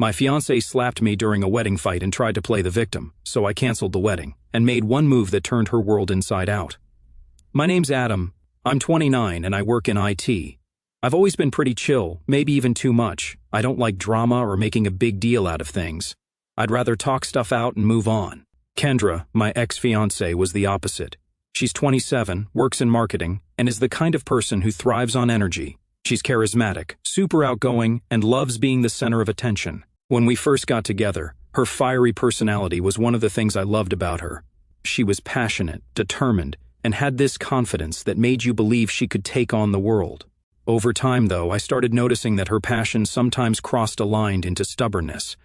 My fiancé slapped me during a wedding fight and tried to play the victim, so I canceled the wedding and made one move that turned her world inside out. My name's Adam. I'm 29 and I work in IT. I've always been pretty chill, maybe even too much. I don't like drama or making a big deal out of things. I'd rather talk stuff out and move on. Kendra, my ex-fiancée, was the opposite. She's 27, works in marketing, and is the kind of person who thrives on energy. She's charismatic, super outgoing, and loves being the center of attention. When we first got together, her fiery personality was one of the things I loved about her. She was passionate, determined, and had this confidence that made you believe she could take on the world. Over time, though, I started noticing that her passion sometimes crossed a line into stubbornness.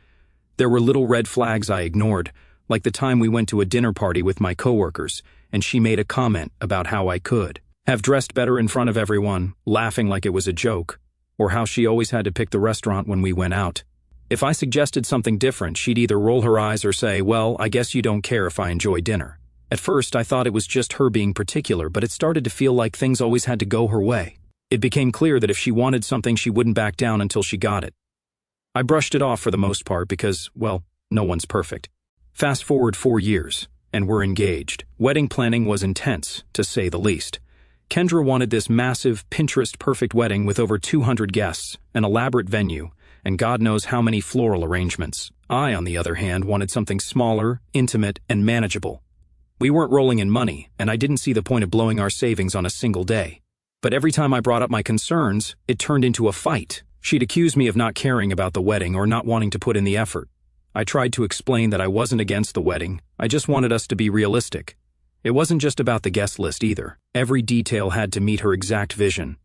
There were little red flags I ignored, like the time we went to a dinner party with my coworkers, and she made a comment about how I could have dressed better in front of everyone, laughing like it was a joke, or how she always had to pick the restaurant when we went out. If I suggested something different, she'd either roll her eyes or say, "Well, I guess you don't care if I enjoy dinner." At first, I thought it was just her being particular, but it started to feel like things always had to go her way. It became clear that if she wanted something, she wouldn't back down until she got it. I brushed it off for the most part because, well, no one's perfect. Fast forward 4 years, and we're engaged. Wedding planning was intense, to say the least. Kendra wanted this massive, Pinterest-perfect wedding with over 200 guests, an elaborate venue, and God knows how many floral arrangements. I, on the other hand, wanted something smaller, intimate, and manageable. We weren't rolling in money, and I didn't see the point of blowing our savings on a single day. But every time I brought up my concerns, it turned into a fight. She'd accuse me of not caring about the wedding or not wanting to put in the effort. I tried to explain that I wasn't against the wedding, I just wanted us to be realistic. It wasn't just about the guest list either. Every detail had to meet her exact vision.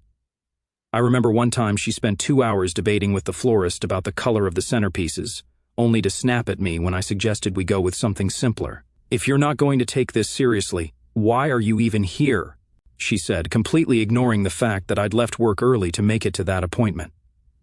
I remember one time she spent 2 hours debating with the florist about the color of the centerpieces, only to snap at me when I suggested we go with something simpler. "If you're not going to take this seriously, why are you even here?" she said, completely ignoring the fact that I'd left work early to make it to that appointment.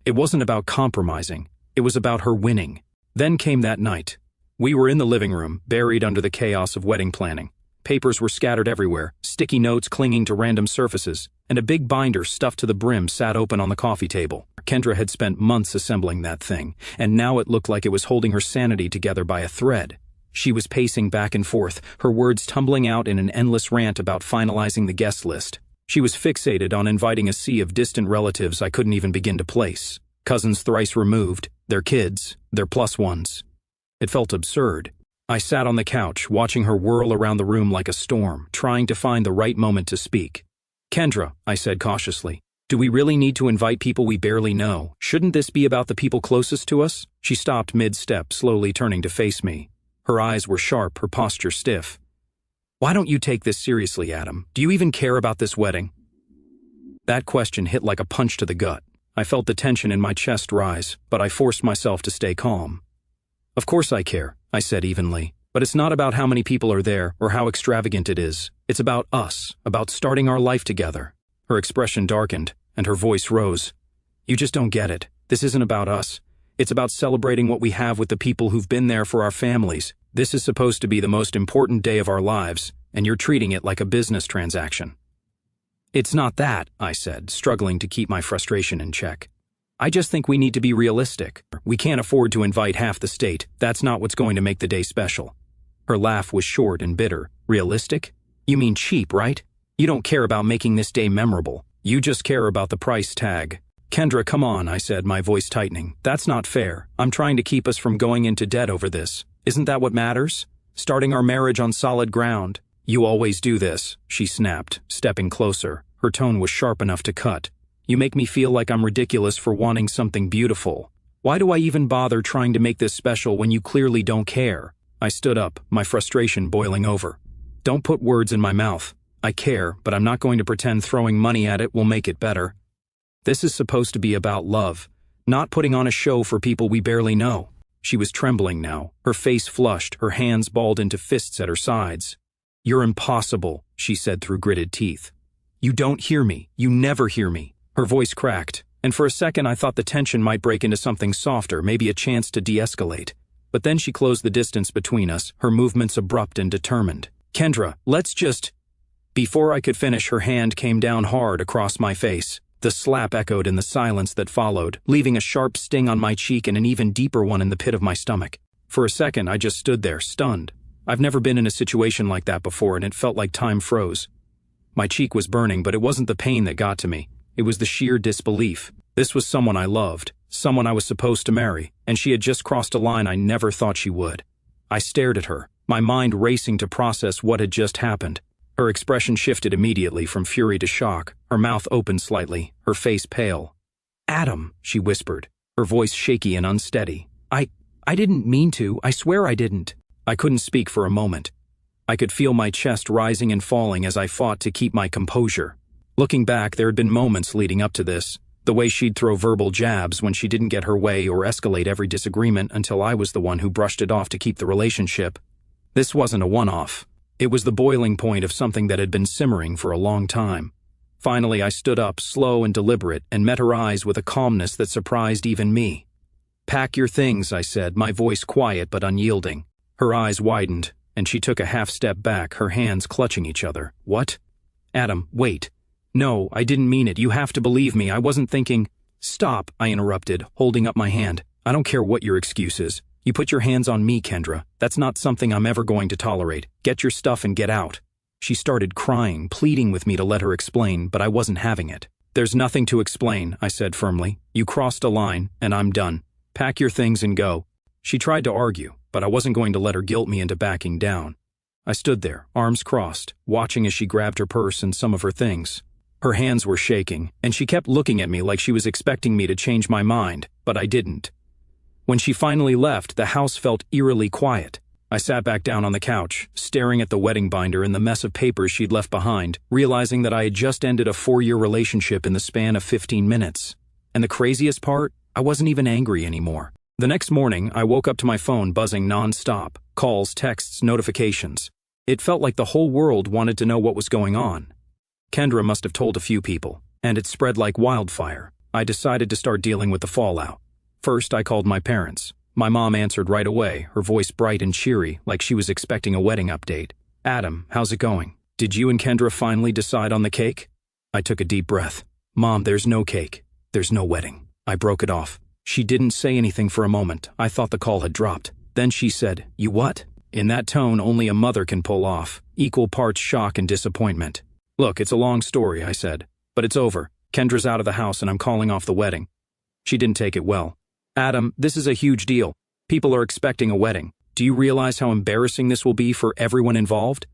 It wasn't about compromising, it was about her winning. Then came that night. We were in the living room, buried under the chaos of wedding planning. Papers were scattered everywhere, sticky notes clinging to random surfaces, and a big binder stuffed to the brim sat open on the coffee table. Kendra had spent months assembling that thing, and now it looked like it was holding her sanity together by a thread. She was pacing back and forth, her words tumbling out in an endless rant about finalizing the guest list. She was fixated on inviting a sea of distant relatives I couldn't even begin to place. Cousins thrice removed, their kids, their plus ones. It felt absurd. I sat on the couch, watching her whirl around the room like a storm, trying to find the right moment to speak. "Kendra," I said cautiously, "do we really need to invite people we barely know? Shouldn't this be about the people closest to us?" She stopped mid-step, slowly turning to face me. Her eyes were sharp, her posture stiff. "Why don't you take this seriously, Adam? Do you even care about this wedding?" That question hit like a punch to the gut. I felt the tension in my chest rise, but I forced myself to stay calm. "Of course I care," I said evenly, "but it's not about how many people are there or how extravagant it is. It's about us, about starting our life together." Her expression darkened, and her voice rose. "You just don't get it. This isn't about us. It's about celebrating what we have with the people who've been there for our families. This is supposed to be the most important day of our lives, and you're treating it like a business transaction." "It's not that," I said, struggling to keep my frustration in check. "I just think we need to be realistic. We can't afford to invite half the state. That's not what's going to make the day special." Her laugh was short and bitter. "Realistic? You mean cheap, right? You don't care about making this day memorable. You just care about the price tag." "Kendra, come on," I said, my voice tightening. "That's not fair. I'm trying to keep us from going into debt over this. Isn't that what matters? Starting our marriage on solid ground." "You always do this," she snapped, stepping closer. Her tone was sharp enough to cut. "You make me feel like I'm ridiculous for wanting something beautiful. Why do I even bother trying to make this special when you clearly don't care?" I stood up, my frustration boiling over. "Don't put words in my mouth. I care, but I'm not going to pretend throwing money at it will make it better. This is supposed to be about love, not putting on a show for people we barely know." She was trembling now, her face flushed, her hands balled into fists at her sides. "You're impossible," she said through gritted teeth. "You don't hear me. You never hear me." Her voice cracked, and for a second I thought the tension might break into something softer, maybe a chance to de-escalate. But then she closed the distance between us, her movements abrupt and determined. "Kendra, let's just—" Before I could finish, her hand came down hard across my face. The slap echoed in the silence that followed, leaving a sharp sting on my cheek and an even deeper one in the pit of my stomach. For a second, I just stood there, stunned. I've never been in a situation like that before, and it felt like time froze. My cheek was burning, but it wasn't the pain that got to me. It was the sheer disbelief. This was someone I loved, someone I was supposed to marry, and she had just crossed a line I never thought she would. I stared at her, my mind racing to process what had just happened. Her expression shifted immediately from fury to shock, her mouth opened slightly, her face pale. "Adam," she whispered, her voice shaky and unsteady. I didn't mean to, I swear I didn't." I couldn't speak for a moment. I could feel my chest rising and falling as I fought to keep my composure. Looking back, there had been moments leading up to this, the way she'd throw verbal jabs when she didn't get her way or escalate every disagreement until I was the one who brushed it off to keep the relationship. This wasn't a one-off. It was the boiling point of something that had been simmering for a long time. Finally, I stood up, slow and deliberate, and met her eyes with a calmness that surprised even me. "Pack your things," I said, my voice quiet but unyielding. Her eyes widened, and she took a half-step back, her hands clutching each other. "What?" "Adam, wait." "No, I didn't mean it. You have to believe me. I wasn't thinking—" "Stop," I interrupted, holding up my hand. "I don't care what your excuse is. You put your hands on me, Kendra. That's not something I'm ever going to tolerate. Get your stuff and get out." She started crying, pleading with me to let her explain, but I wasn't having it. "There's nothing to explain," I said firmly. "You crossed a line, and I'm done. Pack your things and go." She tried to argue, but I wasn't going to let her guilt me into backing down. I stood there, arms crossed, watching as she grabbed her purse and some of her things. Her hands were shaking, and she kept looking at me like she was expecting me to change my mind, but I didn't. When she finally left, the house felt eerily quiet. I sat back down on the couch, staring at the wedding binder and the mess of papers she'd left behind, realizing that I had just ended a 4-year relationship in the span of 15 minutes. And the craziest part? I wasn't even angry anymore. The next morning, I woke up to my phone buzzing non-stop, calls, texts, notifications. It felt like the whole world wanted to know what was going on. Kendra must have told a few people, and it spread like wildfire. I decided to start dealing with the fallout. First, I called my parents. My mom answered right away, her voice bright and cheery, like she was expecting a wedding update. "Adam, how's it going? Did you and Kendra finally decide on the cake?" I took a deep breath. "Mom, there's no cake. There's no wedding." I broke it off. She didn't say anything for a moment. I thought the call had dropped. Then she said, "You what?" In that tone only a mother can pull off, equal parts shock and disappointment. "Look, it's a long story," I said, "but it's over. Kendra's out of the house and I'm calling off the wedding." She didn't take it well. "Adam, this is a huge deal. People are expecting a wedding. Do you realize how embarrassing this will be for everyone involved?"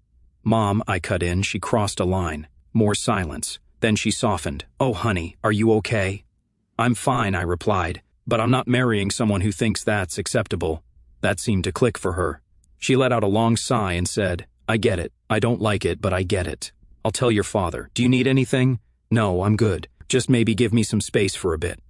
"Mom," I cut in, she crossed a line. More silence. Then she softened. "Oh, honey, are you okay?" "I'm fine," I replied, "but I'm not marrying someone who thinks that's acceptable." That seemed to click for her. She let out a long sigh and said, "I get it. I don't like it, but I get it. I'll tell your father. Do you need anything?" "No, I'm good. Just maybe give me some space for a bit."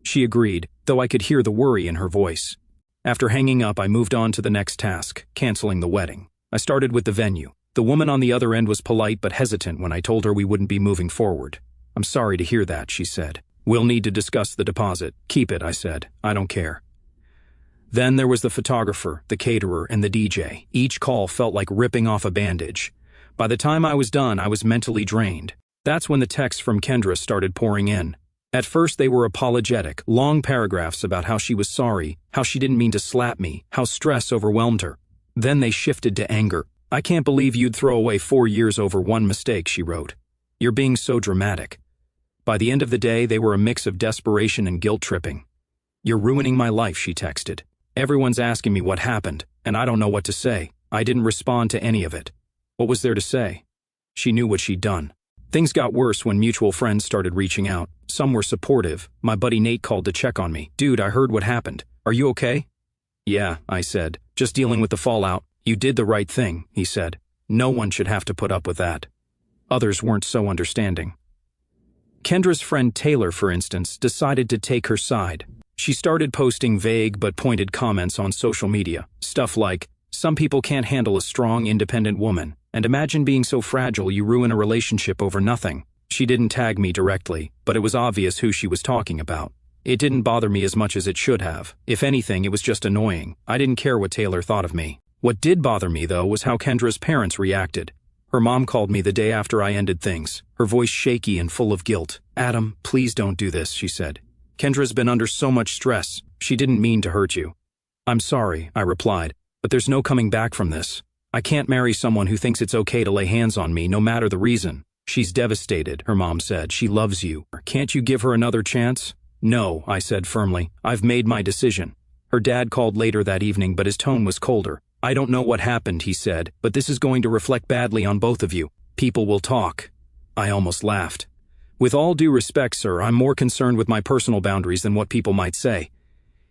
She agreed, though I could hear the worry in her voice. After hanging up, I moved on to the next task, canceling the wedding. I started with the venue. The woman on the other end was polite but hesitant when I told her we wouldn't be moving forward. "I'm sorry to hear that," she said. "We'll need to discuss the deposit." "Keep it," I said. "I don't care." Then there was the photographer, the caterer, and the DJ. Each call felt like ripping off a bandage. By the time I was done, I was mentally drained. That's when the texts from Kendra started pouring in. At first they were apologetic, long paragraphs about how she was sorry, how she didn't mean to slap me, how stress overwhelmed her. Then they shifted to anger. "I can't believe you'd throw away 4 years over one mistake," she wrote. "You're being so dramatic." By the end of the day, they were a mix of desperation and guilt-tripping. "You're ruining my life," she texted. "Everyone's asking me what happened, and I don't know what to say." I didn't respond to any of it. What was there to say? She knew what she'd done. Things got worse when mutual friends started reaching out. Some were supportive. My buddy Nate called to check on me. "Dude, I heard what happened. Are you okay?" "Yeah," I said. "Just dealing with the fallout." "You did the right thing," he said. "No one should have to put up with that." Others weren't so understanding. Kendra's friend Taylor, for instance, decided to take her side. She started posting vague but pointed comments on social media. Stuff like, "Some people can't handle a strong, independent woman, and imagine being so fragile you ruin a relationship over nothing." She didn't tag me directly, but it was obvious who she was talking about. It didn't bother me as much as it should have. If anything, it was just annoying. I didn't care what Taylor thought of me. What did bother me, though, was how Kendra's parents reacted. Her mom called me the day after I ended things, her voice shaky and full of guilt. "Adam, please don't do this," she said. "Kendra's been under so much stress. She didn't mean to hurt you." "I'm sorry," I replied, "but there's no coming back from this. I can't marry someone who thinks it's okay to lay hands on me no matter the reason." "She's devastated," her mom said. "She loves you. Can't you give her another chance?" "No," I said firmly. "I've made my decision." Her dad called later that evening, but his tone was colder. "I don't know what happened," he said, "but this is going to reflect badly on both of you. People will talk." I almost laughed. "With all due respect, sir, I'm more concerned with my personal boundaries than what people might say."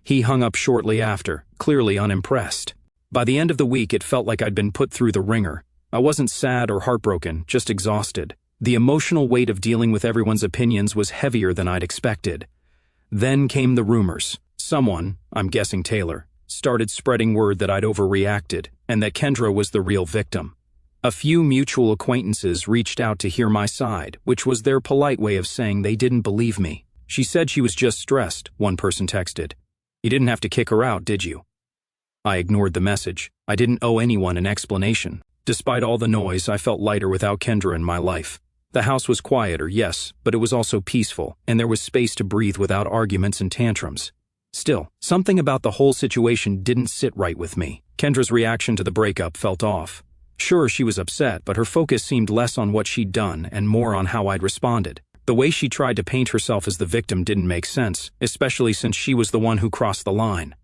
He hung up shortly after, clearly unimpressed. By the end of the week, it felt like I'd been put through the ringer. I wasn't sad or heartbroken, just exhausted. The emotional weight of dealing with everyone's opinions was heavier than I'd expected. Then came the rumors. Someone, I'm guessing Taylor, started spreading word that I'd overreacted and that Kendra was the real victim. A few mutual acquaintances reached out to hear my side, which was their polite way of saying they didn't believe me. "She said she was just stressed," one person texted. "You didn't have to kick her out, did you?" I ignored the message. I didn't owe anyone an explanation. Despite all the noise, I felt lighter without Kendra in my life. The house was quieter, yes, but it was also peaceful, and there was space to breathe without arguments and tantrums. Still, something about the whole situation didn't sit right with me. Kendra's reaction to the breakup felt off. Sure, she was upset, but her focus seemed less on what she'd done and more on how I'd responded. The way she tried to paint herself as the victim didn't make sense, especially since she was the one who crossed the line.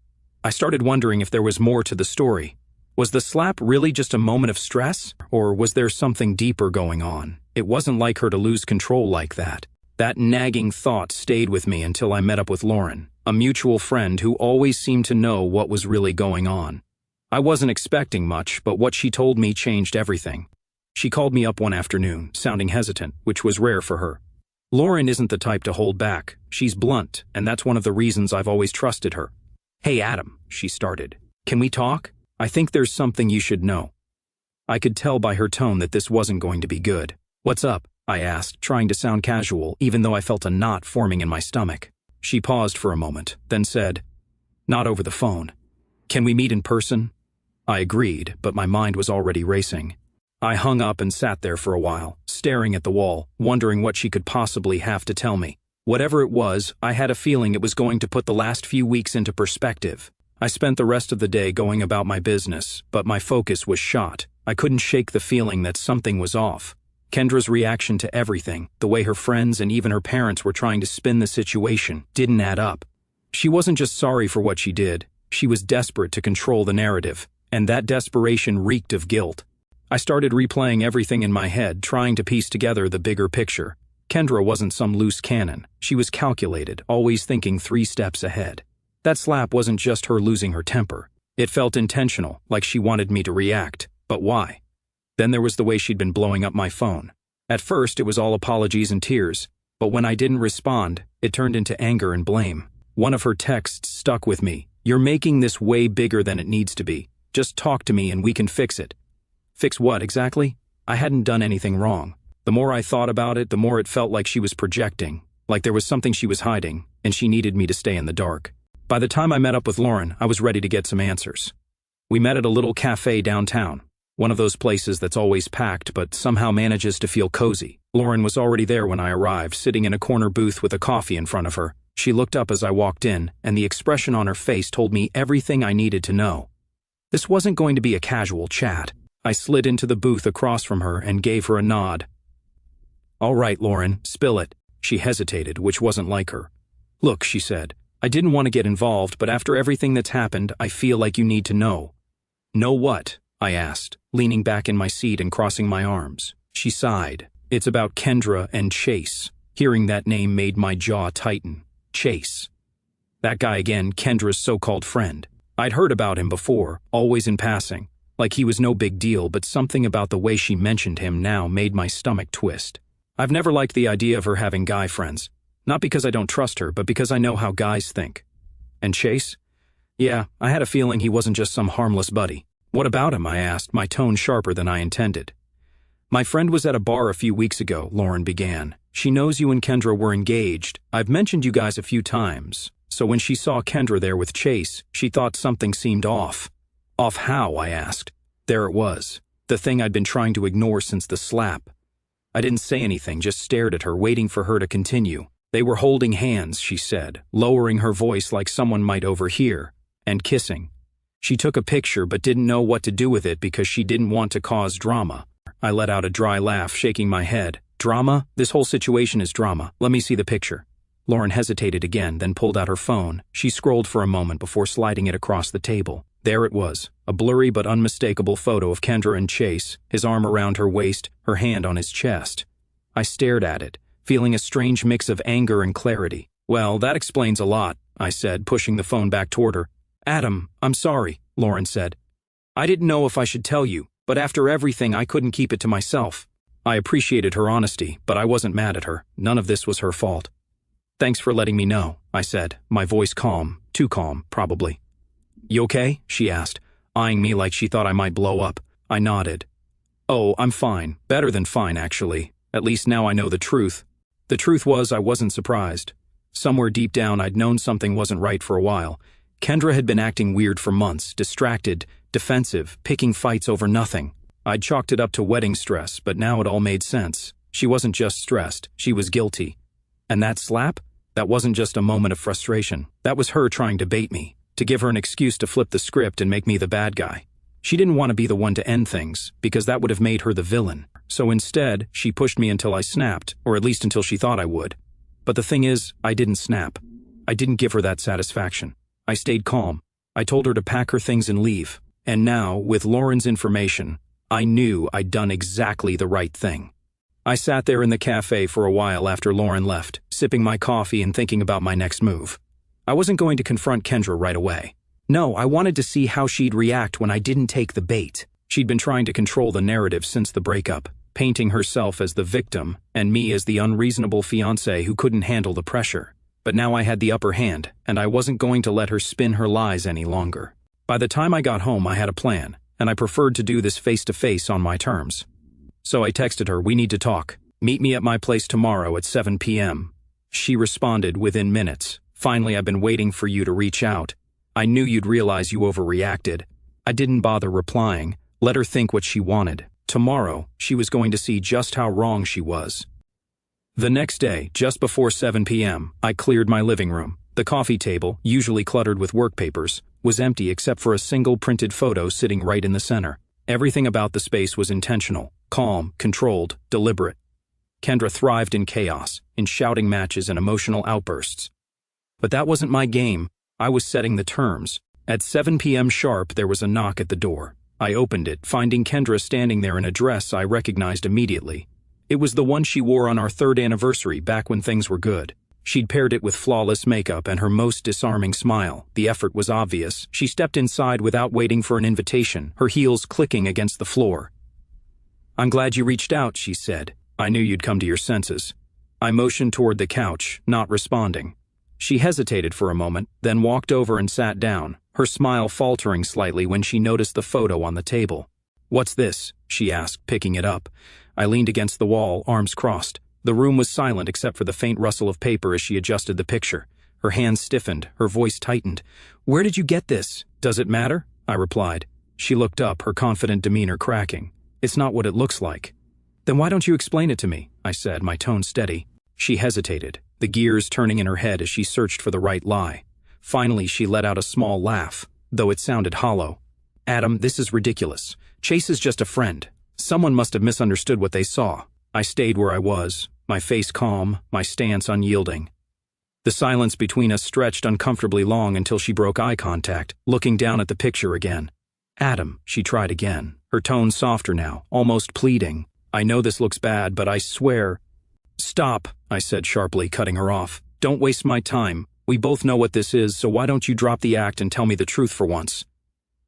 I started wondering if there was more to the story. Was the slap really just a moment of stress, or was there something deeper going on? It wasn't like her to lose control like that. That nagging thought stayed with me until I met up with Lauren, a mutual friend who always seemed to know what was really going on. I wasn't expecting much, but what she told me changed everything. She called me up one afternoon, sounding hesitant, which was rare for her. Lauren isn't the type to hold back. She's blunt, and that's one of the reasons I've always trusted her. "Hey, Adam," she started. "Can we talk? I think there's something you should know." I could tell by her tone that this wasn't going to be good. "What's up?" I asked, trying to sound casual, even though I felt a knot forming in my stomach. She paused for a moment, then said, "Not over the phone. Can we meet in person?" I agreed, but my mind was already racing. I hung up and sat there for a while, staring at the wall, wondering what she could possibly have to tell me. Whatever it was, I had a feeling it was going to put the last few weeks into perspective. I spent the rest of the day going about my business, but my focus was shot. I couldn't shake the feeling that something was off. Kendra's reaction to everything, the way her friends and even her parents were trying to spin the situation, didn't add up. She wasn't just sorry for what she did, she was desperate to control the narrative, and that desperation reeked of guilt. I started replaying everything in my head, trying to piece together the bigger picture. Kendra wasn't some loose cannon. She was calculated, always thinking 3 steps ahead. That slap wasn't just her losing her temper. It felt intentional, like she wanted me to react. But why? Then there was the way she'd been blowing up my phone. At first, it was all apologies and tears, but when I didn't respond, it turned into anger and blame. One of her texts stuck with me. "You're making this way bigger than it needs to be. Just talk to me and we can fix it." Fix what, exactly? I hadn't done anything wrong. The more I thought about it, the more it felt like she was projecting, like there was something she was hiding, and she needed me to stay in the dark. By the time I met up with Lauren, I was ready to get some answers. We met at a little cafe downtown, one of those places that's always packed but somehow manages to feel cozy. Lauren was already there when I arrived, sitting in a corner booth with a coffee in front of her. She looked up as I walked in, and the expression on her face told me everything I needed to know. This wasn't going to be a casual chat. I slid into the booth across from her and gave her a nod. "All right, Lauren, spill it." She hesitated, which wasn't like her. "Look," she said, "I didn't want to get involved, but after everything that's happened, I feel like you need to know." "Know what?" I asked, leaning back in my seat and crossing my arms. She sighed. "It's about Kendra and Chase." Hearing that name made my jaw tighten. Chase. That guy again, Kendra's so-called friend. I'd heard about him before, always in passing, like he was no big deal, but something about the way she mentioned him now made my stomach twist. I've never liked the idea of her having guy friends. Not because I don't trust her, but because I know how guys think. And Chase? Yeah, I had a feeling he wasn't just some harmless buddy. "What about him?" I asked, my tone sharper than I intended. "My friend was at a bar a few weeks ago," Lauren began. "She knows you and Kendra were engaged. I've mentioned you guys a few times. So when she saw Kendra there with Chase, she thought something seemed off." "Off how?" I asked. There it was. The thing I'd been trying to ignore since the slap. I didn't say anything, just stared at her, waiting for her to continue. They were holding hands, she said, lowering her voice like someone might overhear, and kissing. She took a picture but didn't know what to do with it because she didn't want to cause drama. I let out a dry laugh, shaking my head. Drama? This whole situation is drama. Let me see the picture. Lauren hesitated again, then pulled out her phone. She scrolled for a moment before sliding it across the table. There it was, a blurry but unmistakable photo of Kendra and Chase, his arm around her waist, her hand on his chest. I stared at it, feeling a strange mix of anger and clarity. Well, that explains a lot, I said, pushing the phone back toward her. Adam, I'm sorry, Lauren said. I didn't know if I should tell you, but after everything I couldn't keep it to myself. I appreciated her honesty, but I wasn't mad at her. None of this was her fault. Thanks for letting me know, I said, my voice calm, too calm, probably. You okay? She asked, eyeing me like she thought I might blow up. I nodded. Oh, I'm fine. Better than fine, actually. At least now I know the truth. The truth was I wasn't surprised. Somewhere deep down I'd known something wasn't right for a while. Kendra had been acting weird for months, distracted, defensive, picking fights over nothing. I'd chalked it up to wedding stress, but now it all made sense. She wasn't just stressed, she was guilty. And that slap? That wasn't just a moment of frustration. That was her trying to bait me, to give her an excuse to flip the script and make me the bad guy. She didn't want to be the one to end things, because that would have made her the villain. So instead, she pushed me until I snapped, or at least until she thought I would. But the thing is, I didn't snap. I didn't give her that satisfaction. I stayed calm. I told her to pack her things and leave. And now, with Lauren's information, I knew I'd done exactly the right thing. I sat there in the cafe for a while after Lauren left, sipping my coffee and thinking about my next move. I wasn't going to confront Kendra right away. No, I wanted to see how she'd react when I didn't take the bait. She'd been trying to control the narrative since the breakup, painting herself as the victim and me as the unreasonable fiancé who couldn't handle the pressure. But now I had the upper hand, and I wasn't going to let her spin her lies any longer. By the time I got home, I had a plan, and I preferred to do this face-to-face on my terms. So I texted her, "We need to talk. Meet me at my place tomorrow at 7 p.m. She responded within minutes. "Finally, I've been waiting for you to reach out. I knew you'd realize you overreacted." I didn't bother replying, let her think what she wanted. Tomorrow, she was going to see just how wrong she was. The next day, just before 7 p.m., I cleared my living room. The coffee table, usually cluttered with work papers, was empty except for a single printed photo sitting right in the center. Everything about the space was intentional, calm, controlled, deliberate. Kendra thrived in chaos, in shouting matches and emotional outbursts. But that wasn't my game. I was setting the terms. At 7 p.m. sharp, there was a knock at the door. I opened it, finding Kendra standing there in a dress I recognized immediately. It was the one she wore on our 3rd anniversary back when things were good. She'd paired it with flawless makeup and her most disarming smile. The effort was obvious. She stepped inside without waiting for an invitation, her heels clicking against the floor. "I'm glad you reached out," she said. "I knew you'd come to your senses." I motioned toward the couch, not responding. She hesitated for a moment, then walked over and sat down, her smile faltering slightly when she noticed the photo on the table. "What's this?" she asked, picking it up. I leaned against the wall, arms crossed. The room was silent except for the faint rustle of paper as she adjusted the picture. Her hands stiffened, her voice tightened. "Where did you get this?" "Does it matter?" I replied. She looked up, her confident demeanor cracking. "It's not what it looks like." "Then why don't you explain it to me?" I said, my tone steady. She hesitated, the gears turning in her head as she searched for the right lie. Finally, she let out a small laugh, though it sounded hollow. "Adam, this is ridiculous. Chase is just a friend. Someone must have misunderstood what they saw." I stayed where I was, my face calm, my stance unyielding. The silence between us stretched uncomfortably long until she broke eye contact, looking down at the picture again. "Adam," she tried again, her tone softer now, almost pleading. "I know this looks bad, but I swear—" "Stop," I said sharply, cutting her off. "Don't waste my time. We both know what this is, so why don't you drop the act and tell me the truth for once?"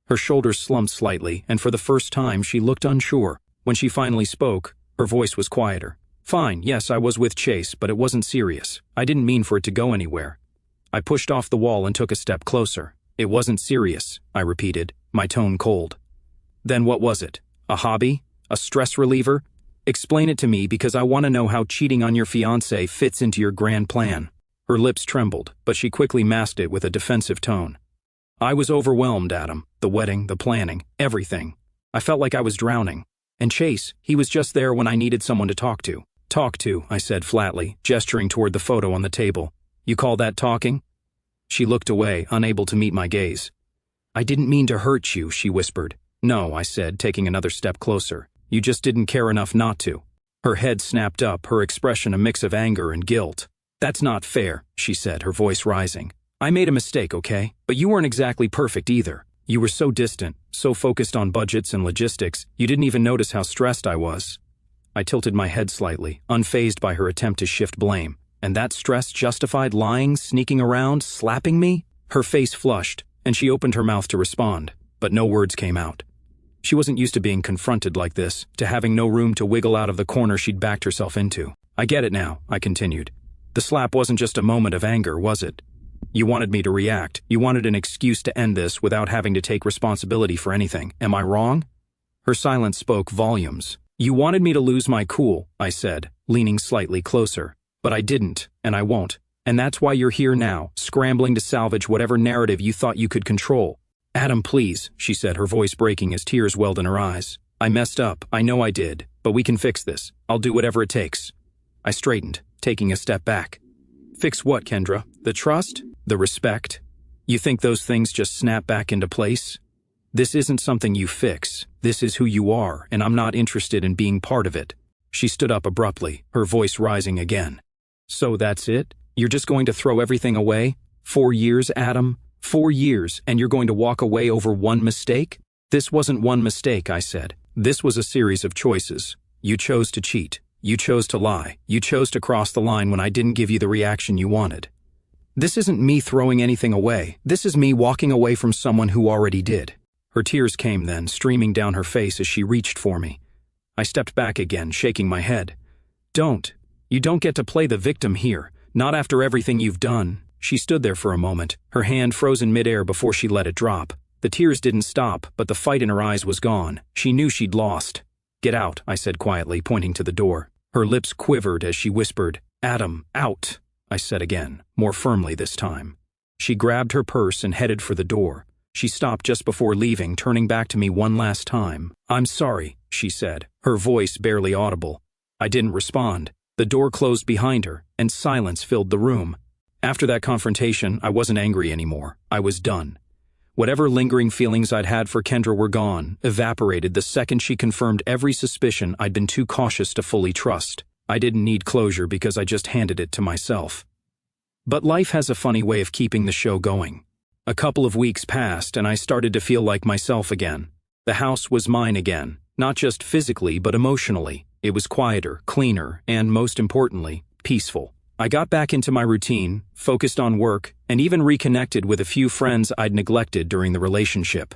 Her shoulders slumped slightly, and for the first time she looked unsure. When she finally spoke, her voice was quieter. "Fine, yes, I was with Chase, but it wasn't serious. I didn't mean for it to go anywhere." I pushed off the wall and took a step closer. "It wasn't serious," I repeated, my tone cold. "Then what was it? A hobby? A stress reliever? Explain it to me because I want to know how cheating on your fiancé fits into your grand plan." Her lips trembled, but she quickly masked it with a defensive tone. "I was overwhelmed, Adam. The wedding, the planning, everything. I felt like I was drowning. And Chase, he was just there when I needed someone to talk to. Talk to, I said flatly, gesturing toward the photo on the table. You call that talking? She looked away, unable to meet my gaze. I didn't mean to hurt you, she whispered. No, I said, taking another step closer. You just didn't care enough not to. Her head snapped up, her expression a mix of anger and guilt. That's not fair, she said, her voice rising. I made a mistake, okay? But you weren't exactly perfect either. You were so distant, so focused on budgets and logistics, you didn't even notice how stressed I was. I tilted my head slightly, unfazed by her attempt to shift blame. And that stress justified lying, sneaking around, slapping me? Her face flushed, and she opened her mouth to respond, but no words came out. She wasn't used to being confronted like this, to having no room to wiggle out of the corner she'd backed herself into. I get it now, I continued. The slap wasn't just a moment of anger, was it? You wanted me to react. You wanted an excuse to end this without having to take responsibility for anything. Am I wrong? Her silence spoke volumes. You wanted me to lose my cool, I said, leaning slightly closer. But I didn't, and I won't. And that's why you're here now, scrambling to salvage whatever narrative you thought you could control. Adam, please, she said, her voice breaking as tears welled in her eyes. I messed up, I know I did, but we can fix this. I'll do whatever it takes. I straightened, taking a step back. Fix what, Kendra? The trust? The respect? You think those things just snap back into place? This isn't something you fix. This is who you are, and I'm not interested in being part of it. She stood up abruptly, her voice rising again. So that's it? You're just going to throw everything away? 4 years, Adam? 4 years, and you're going to walk away over one mistake? This wasn't one mistake, I said. This was a series of choices. You chose to cheat. You chose to lie. You chose to cross the line when I didn't give you the reaction you wanted. This isn't me throwing anything away. This is me walking away from someone who already did. Her tears came then, streaming down her face as she reached for me. I stepped back again, shaking my head. Don't. You don't get to play the victim here. Not after everything you've done. She stood there for a moment, her hand frozen midair before she let it drop. The tears didn't stop, but the fight in her eyes was gone. She knew she'd lost. Get out, I said quietly, pointing to the door. Her lips quivered as she whispered, Adam, out, I said again, more firmly this time. She grabbed her purse and headed for the door. She stopped just before leaving, turning back to me one last time. I'm sorry, she said, her voice barely audible. I didn't respond. The door closed behind her, and silence filled the room. After that confrontation, I wasn't angry anymore. I was done. Whatever lingering feelings I'd had for Kendra were gone, evaporated the second she confirmed every suspicion I'd been too cautious to fully trust. I didn't need closure because I just handed it to myself. But life has a funny way of keeping the show going. A couple of weeks passed, and I started to feel like myself again. The house was mine again, not just physically but emotionally. It was quieter, cleaner, and most importantly, peaceful. I got back into my routine, focused on work, and even reconnected with a few friends I'd neglected during the relationship.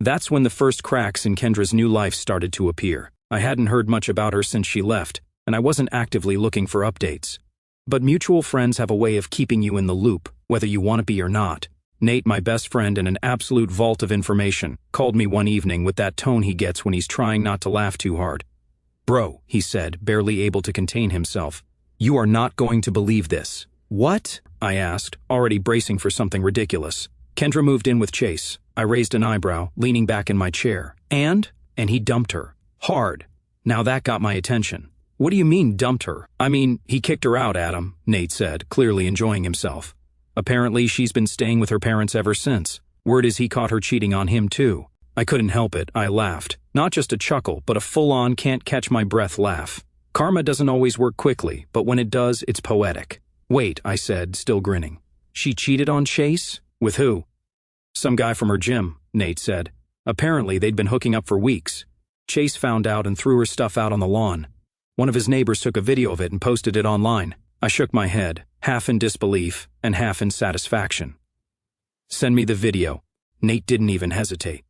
That's when the first cracks in Kendra's new life started to appear. I hadn't heard much about her since she left, and I wasn't actively looking for updates. But mutual friends have a way of keeping you in the loop, whether you want to be or not. Nate, my best friend and an absolute vault of information, called me one evening with that tone he gets when he's trying not to laugh too hard. Bro, he said, barely able to contain himself. You are not going to believe this. What? I asked, already bracing for something ridiculous. Kendra moved in with Chase. I raised an eyebrow, leaning back in my chair. And he dumped her. Hard. Now that got my attention. What do you mean, dumped her? I mean, he kicked her out, Adam, Nate said, clearly enjoying himself. Apparently, she's been staying with her parents ever since. Word is he caught her cheating on him, too. I couldn't help it. I laughed. Not just a chuckle, but a full-on can't-catch-my-breath laugh. Karma doesn't always work quickly, but when it does, it's poetic. Wait, I said, still grinning. She cheated on Chase? With who? Some guy from her gym, Nate said. Apparently, they'd been hooking up for weeks. Chase found out and threw her stuff out on the lawn. One of his neighbors took a video of it and posted it online. I shook my head, half in disbelief and half in satisfaction. Send me the video. Nate didn't even hesitate.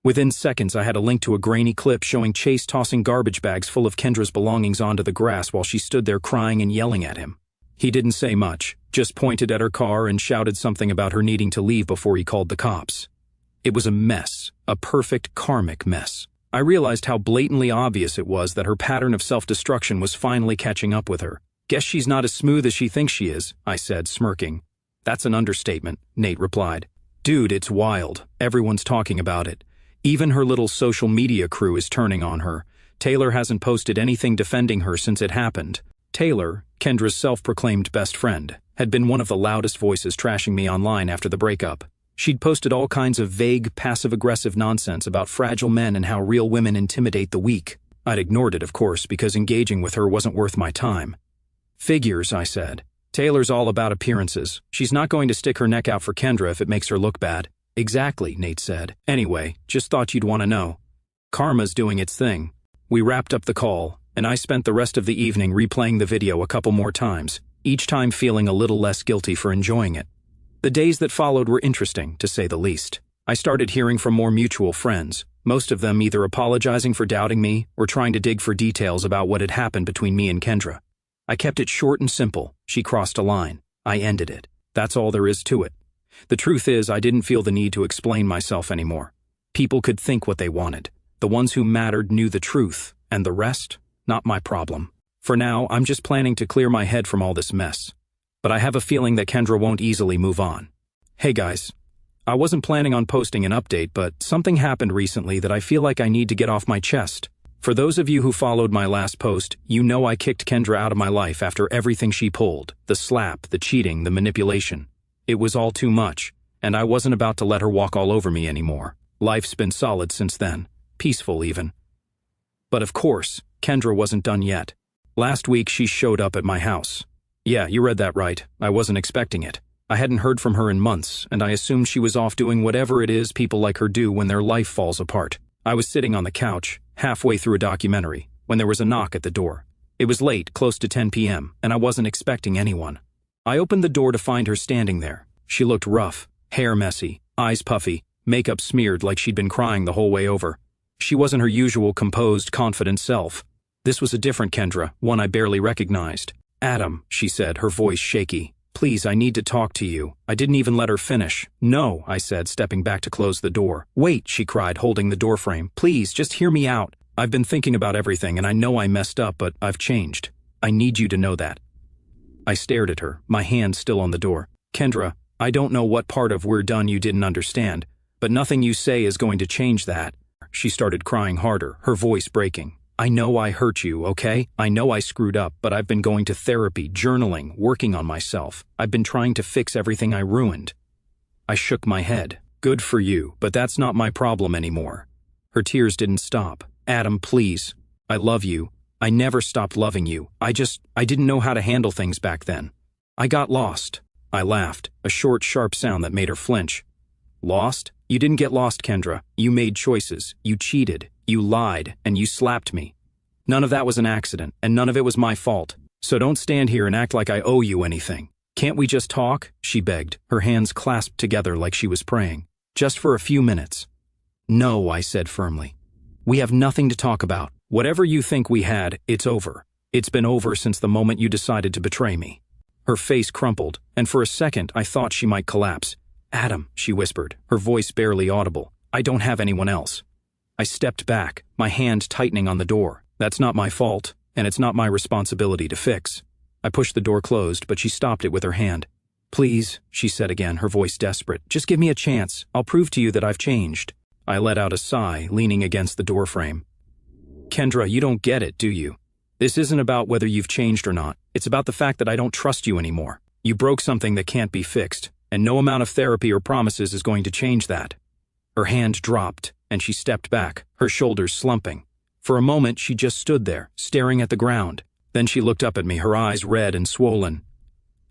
Within seconds, I had a link to a grainy clip showing Chase tossing garbage bags full of Kendra's belongings onto the grass while she stood there crying and yelling at him. He didn't say much, just pointed at her car and shouted something about her needing to leave before he called the cops. It was a mess, a perfect karmic mess. I realized how blatantly obvious it was that her pattern of self-destruction was finally catching up with her. Guess she's not as smooth as she thinks she is, I said, smirking. That's an understatement, Nate replied. Dude, it's wild. Everyone's talking about it. Even her little social media crew is turning on her. Taylor hasn't posted anything defending her since it happened. Taylor, Kendra's self-proclaimed best friend, had been one of the loudest voices trashing me online after the breakup. She'd posted all kinds of vague, passive-aggressive nonsense about fragile men and how real women intimidate the weak. I'd ignored it, of course, because engaging with her wasn't worth my time. Figures, I said. Taylor's all about appearances. She's not going to stick her neck out for Kendra if it makes her look bad. Exactly, Nate said. Anyway, just thought you'd want to know. Karma's doing its thing. We wrapped up the call, and I spent the rest of the evening replaying the video a couple more times, each time feeling a little less guilty for enjoying it. The days that followed were interesting, to say the least. I started hearing from more mutual friends, most of them either apologizing for doubting me or trying to dig for details about what had happened between me and Kendra. I kept it short and simple. She crossed a line. I ended it. That's all there is to it. The truth is, I didn't feel the need to explain myself anymore. People could think what they wanted. The ones who mattered knew the truth, and the rest, not my problem. For now, I'm just planning to clear my head from all this mess. But I have a feeling that Kendra won't easily move on. Hey guys, I wasn't planning on posting an update, but something happened recently that I feel like I need to get off my chest. For those of you who followed my last post, you know I kicked Kendra out of my life after everything she pulled, the slap, the cheating, the manipulation. It was all too much, and I wasn't about to let her walk all over me anymore. Life's been solid since then, peaceful even. But of course, Kendra wasn't done yet. Last week she showed up at my house. Yeah, you read that right. I wasn't expecting it. I hadn't heard from her in months, and I assumed she was off doing whatever it is people like her do when their life falls apart. I was sitting on the couch, halfway through a documentary, when there was a knock at the door. It was late, close to 10 p.m., and I wasn't expecting anyone. I opened the door to find her standing there. She looked rough, hair messy, eyes puffy, makeup smeared like she'd been crying the whole way over. She wasn't her usual composed, confident self. This was a different Kendra, one I barely recognized. Adam, she said, her voice shaky. Please, I need to talk to you. I didn't even let her finish. No, I said, stepping back to close the door. Wait, she cried, holding the doorframe. Please, just hear me out. I've been thinking about everything, and I know I messed up, but I've changed. I need you to know that. I stared at her, my hand still on the door. Kendra, I don't know what part of we're done you didn't understand, but nothing you say is going to change that. She started crying harder, her voice breaking. I know I hurt you, okay? I know I screwed up, but I've been going to therapy, journaling, working on myself. I've been trying to fix everything I ruined. I shook my head. Good for you, but that's not my problem anymore. Her tears didn't stop. Adam, please. I love you. I never stopped loving you. I didn't know how to handle things back then. I got lost. I laughed, a short, sharp sound that made her flinch. Lost? You didn't get lost, Kendra. You made choices. You cheated. You lied, and you slapped me. None of that was an accident, and none of it was my fault. So don't stand here and act like I owe you anything. Can't we just talk? She begged, her hands clasped together like she was praying. Just for a few minutes. No, I said firmly. We have nothing to talk about. Whatever you think we had, it's over. It's been over since the moment you decided to betray me. Her face crumpled, and for a second I thought she might collapse. Adam, she whispered, her voice barely audible. I don't have anyone else. I stepped back, my hand tightening on the door. That's not my fault, and it's not my responsibility to fix. I pushed the door closed, but she stopped it with her hand. Please, she said again, her voice desperate. Just give me a chance. I'll prove to you that I've changed. I let out a sigh, leaning against the doorframe. Kendra, you don't get it, do you? This isn't about whether you've changed or not. It's about the fact that I don't trust you anymore. You broke something that can't be fixed, and no amount of therapy or promises is going to change that. Her hand dropped, and she stepped back, her shoulders slumping. For a moment, she just stood there, staring at the ground. Then she looked up at me, her eyes red and swollen.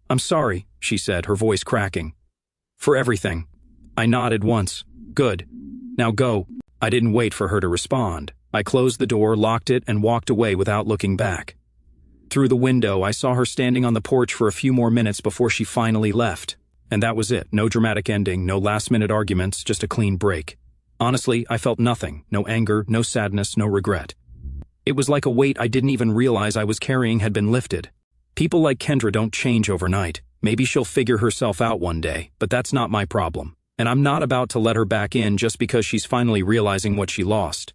I'm sorry, she said, her voice cracking. For everything. I nodded once. Good. Now go. I didn't wait for her to respond. I closed the door, locked it, and walked away without looking back. Through the window, I saw her standing on the porch for a few more minutes before she finally left. And that was it. No dramatic ending, no last-minute arguments, just a clean break. Honestly, I felt nothing. No anger, no sadness, no regret. It was like a weight I didn't even realize I was carrying had been lifted. People like Kendra don't change overnight. Maybe she'll figure herself out one day, but that's not my problem. And I'm not about to let her back in just because she's finally realizing what she lost.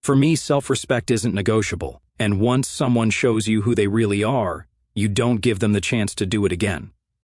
For me, self-respect isn't negotiable. And once someone shows you who they really are, you don't give them the chance to do it again.